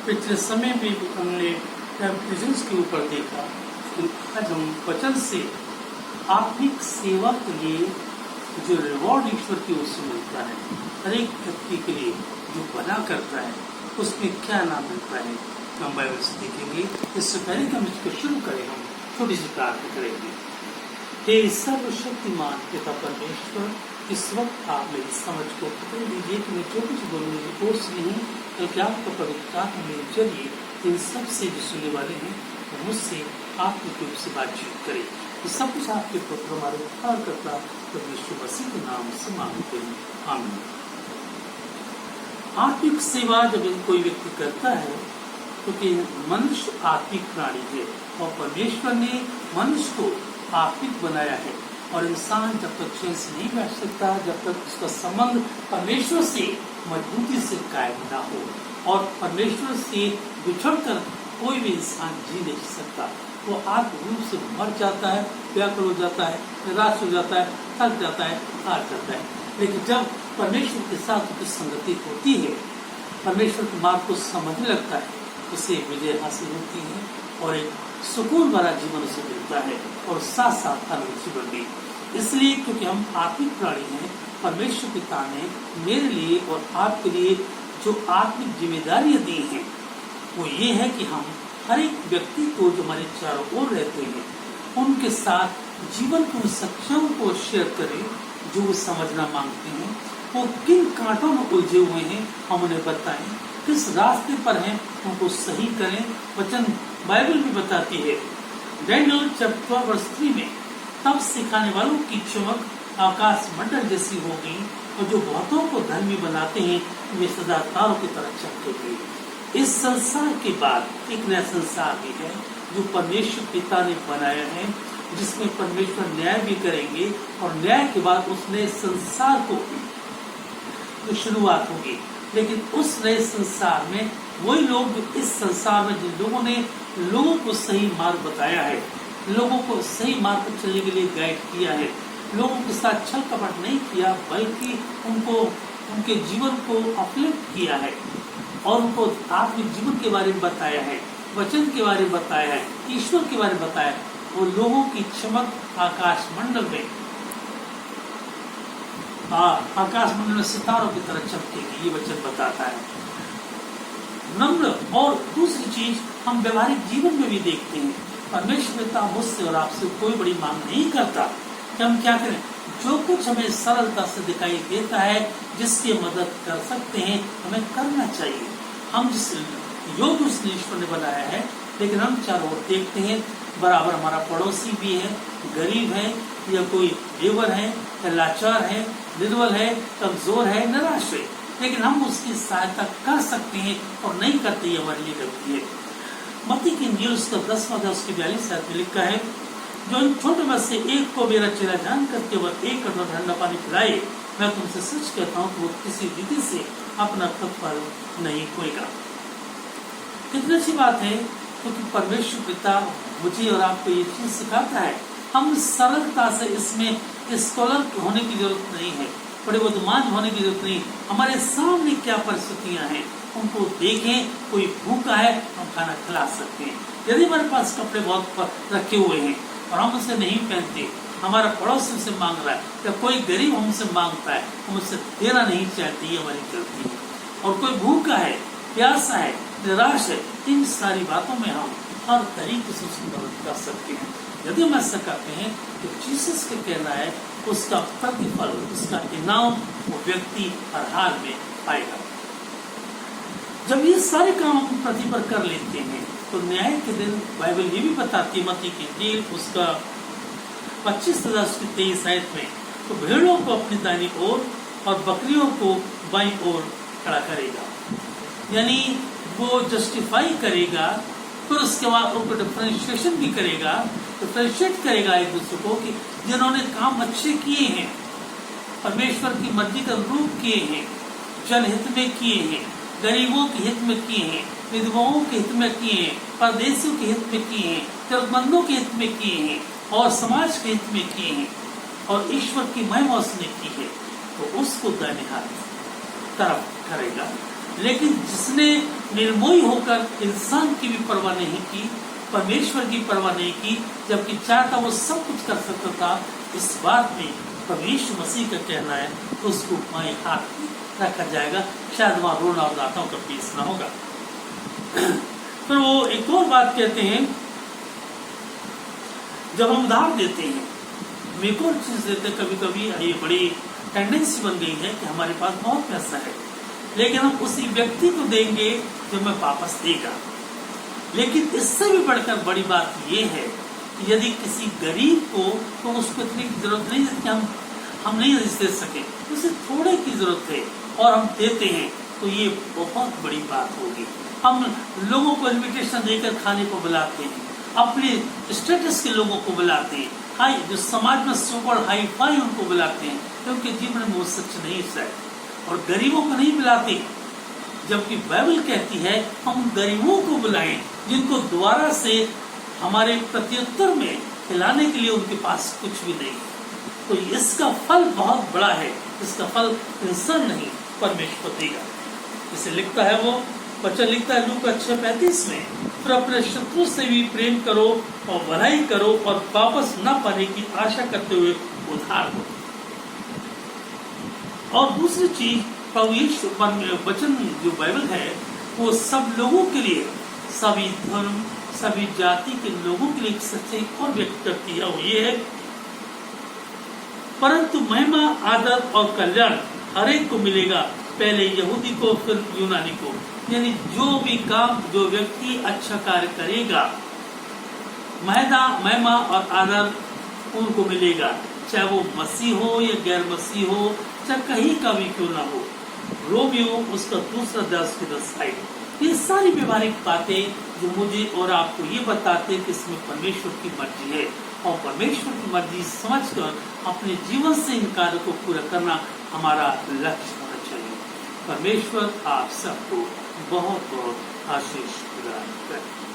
पिछले समय में हमने बिजनेस के ऊपर देखा। आज हम वचन से आत्मिक सेवा के लिए जो रिवॉर्ड ईश्वर की ओर से मिलता है, हर एक व्यक्ति के लिए जो भला करता है उसमें क्या नाम मिलता है, हम बाइबल से देखेंगे। इससे पहले कि हम इसको शुरू करें, हम छोटी सी प्रार्थना करेंगे। हे सर्वशक्तिमान पिता परमेश्वर, इस वक्त आप मेरी समझ को पकड़ लीजिए कि मैं जो कुछ बोलूँगी वो नहीं, बल्कि आपका पवित्र आत्मा मेरे जरिए इन सब से जो सुनने वाले हैं वो मुझसे आत्मिक रूप से बातचीत करें। ये सब कुछ आपके पुत्र हमारे उद्धार करता परमेश्वर मसीह के नाम से मांगते हैं, आमीन। आत्मिक सेवा जब कोई व्यक्ति करता है क्योंकि मनुष्य आत्मिक प्राणी है और परमेश्वर ने मनुष्य को आत्मिक बनाया है, और इंसान जब तक चैन से नहीं बैठ सकता जब तक उसका संबंध परमेश्वर से मजबूती से कायम ना हो, और परमेश्वर से बिछड़कर कोई भी इंसान जी नहीं सकता। वो आत्म रूप से मर जाता है, व्याकुल हो जाता है, निराश हो जाता है, थक जाता है, हार जाता है। लेकिन जब परमेश्वर के साथ उसकी संगति होती है, परमेश्वर के मार्ग को समझने लगता है, उसे विजय हासिल होती है और एक सुकून भरा जीवन उसे मिलता है और साथ साथ अनंत जीवन भी। इसलिए क्योंकि हम आत्मिक प्राणी हैं, परमेश्वर पिता ने मेरे लिए और आपके लिए जो आत्मिक जिम्मेदारियां दी हैं वो ये है कि हम हर एक व्यक्ति को जो हमारे चारों ओर रहते हैं उनके साथ जीवन की उन सच्चाइयों को शेयर करें जो वो समझना मांगते हैं। वो किन कांटों में उलझे हुए हैं हम उन्हें बताएं, किस रास्ते पर हैं उनको सही करें। वचन बाइबल भी बताती है, डैनियल चैप्टर 12:3 में, तब सिखाने वालों की चमक आकाश मंडल जैसी होगी और जो बहुतों को धर्मी बनाते हैं वे सदा तारों की तरह चमकेंगे। इस संसार के बाद एक नया संसार भी है जो परमेश्वर पिता ने बनाया है, जिसमें परमेश्वर न्याय भी करेंगे और न्याय के बाद उस नए संसार को जो शुरुआत होगी। लेकिन उस नए संसार में वही लोग जो इस संसार में जिन लोगों ने लोगों को सही मार्ग बताया है, लोगों को सही मार्ग पर चलने के लिए गाइड किया है, लोगों के साथ छल कपट नहीं किया बल्कि उनको उनके जीवन को अपलिफ्ट किया है और उनको आत्मिक जीवन के बारे में बताया है, वचन के बारे में बताया है, ईश्वर के बारे में बताया है, वो लोगों की चमक आकाश मंडल में सितारों की तरह चमकेगी, ये वचन बताता है। नम्र और दूसरी चीज हम व्यवहारिक जीवन में भी देखते हैं, परमेश्वर पिता मुझसे और आपसे कोई बड़ी मांग नहीं करता कि हम क्या करें। जो कुछ हमें सरलता से दिखाई देता है, जिसकी मदद कर सकते हैं, हमें करना चाहिए। हम जिस योग उस ईश्वर ने बनाया है, लेकिन हम चारों ओर देखते हैं बराबर हमारा पड़ोसी भी है, गरीब है या कोई बेवर है या लाचार है, निर्बल है, कमजोर है, निराश है, लेकिन हम उसकी सहायता कर सकते हैं और नहीं करते, ये हमारे लिए गलती है। मत्ती की इंजील उसका 10वां अध्याय उसकी 42 आयत में लिखा है, जो इन छोटे में से एक को मेरा चेला जान करके वह एक कटोरा ठंडा पानी पिलाए, मैं तुमसे सच कहता हूँ कि वो किसी विधि से अपना फल नहीं खोएगा। कितनी अच्छी बात है, क्योंकि परमेश्वर पिता मुझे और आपको ये चीज सिखाता है। हम सरलता से इसमें स्कॉलर होने की जरूरत नहीं है, बड़े बुद्धिमान होने की जरूरत नहीं। हमारे सामने क्या परिस्थितियां हैं उनको देखें, कोई भूखा है हम खाना खिला सकते हैं। यदि हमारे पास कपड़े बहुत रखे हुए हैं और हम उसे नहीं पहनते, हमारा पड़ोस हमसे मांग रहा है या कोई गरीब हमसे मांगता है, हम उससे देना नहीं चाहते, ये हमारी गलती है। और कोई भूखा है, प्यासा है, निराश है, इन सारी बातों में हम हर तरीके से उसकी मदद कर सकते हैं। यदि हम ऐसा करते हैं तो जीसस का कहना है उसका प्रतिफल, उसका इनाम वो व्यक्ति हर हाल में पाएगा। जब ये सारे काम हम पृथ्वी पर कर लेते हैं तो न्याय के दिन बाइबल ये भी बताती है, मत्ती की इंजील उसका 25:23 आयत में, तो भेड़ों को अपनी दाहिनी ओर और बकरियों को बाईं ओर खड़ा करेगा। यानी वो जस्टिफाई करेगा, फिर उसके बाद उनको डिफरेंशिएशन भी करेगा, डिफरेंशिएट करेगा एक दूसरे को कि जिन्होंने काम अच्छे किए हैं, परमेश्वर की मर्जी का अनुरूप किए हैं, जनहित में किए हैं, गरीबों के हित में किए हैं, विधवाओं के हित में किए हैं, परदेशियों के हित में किए हैं, जरूरतमंदों के हित में किए हैं और समाज के हित में किए हैं और ईश्वर की महिमा उसने की है, तो उसको दाहिने हाथ तरफ करेगा। लेकिन जिसने निर्मोही होकर इंसान की भी परवाह नहीं की, परमेश्वर की परवाह नहीं की, जबकि चाहता वो सब कुछ कर सकता था। इस बात में परमेश्वर मसीह का कहना है तो उसको बाएं हाथ रखा जाएगा, शायद वहां रोना और दांतों का पीस ना होगा। फिर वो एक और बात कहते हैं, जब हम उधार देते हैं, हम एक और चीज देते हैं, कभी कभी ये बड़ी टेंडेंसी बन गई है कि हमारे पास बहुत पैसा है, लेकिन हम उसी व्यक्ति को देंगे जो हमें वापस देगा। लेकिन इससे भी बढ़कर बड़ी बात यह है कि यदि किसी गरीब को, तो उसको इतनी जरूरत नहीं है कि हम नहीं दे सके, उसे थोड़े की जरूरत है और हम देते हैं, तो ये बहुत बड़ी बात होगी। हम लोगों को इन्विटेशन देकर खाने को बुलाते हैं, अपने स्टेटस के लोगों को बुलाते हैं, हाई जो समाज में सुपर हाई फाई उनको बुलाते हैं, क्योंकि जीवन में वो सच नहीं है, और गरीबों को नहीं बुलाते। जबकि बाइबल कहती है हम गरीबों को बुलाएं जिनको द्वारा से हमारे प्रत्युत्तर में खिलाने के लिए उनके पास कुछ भी नहीं। तो इसका फल बहुत बड़ा है, इसका फल इंसान नहीं परमेश्वर देगा। इसे लिखता है वो वचन, लिखता है लूका 6:35 में, फिर अपने शत्रु से भी प्रेम करो और भलाई करो और वापस न पाने की आशा करते हुए उधार दो। और दूसरी चीज, वचन जो बाइबल है वो सब लोगों के लिए, सभी धर्म सभी जाति के लोगों के लिए सच्चाई और व्यक्त करती है, वो ये है, परंतु महिमा आदर और कल्याण हर एक को मिलेगा, पहले यहूदी को फिर यूनानी को। यानी जो भी काम, जो व्यक्ति अच्छा कार्य करेगा, महिमा और आदर उनको मिलेगा, चाहे वो मसीह हो या गैर मसीह हो, चाहे कहीं का भी क्यों ना हो। रोमियो उसका दूसरा 10 की 10। ये सारी व्यवहारिक बातें जो मुझे और आपको ये बताते हैं कि इसमें परमेश्वर की मर्जी है, और परमेश्वर की मर्जी समझकर अपने जीवन से इन कार्यों को पूरा करना हमारा लक्ष्य होना चाहिए। परमेश्वर आप सबको बहुत बहुत आशीष प्रदान करें।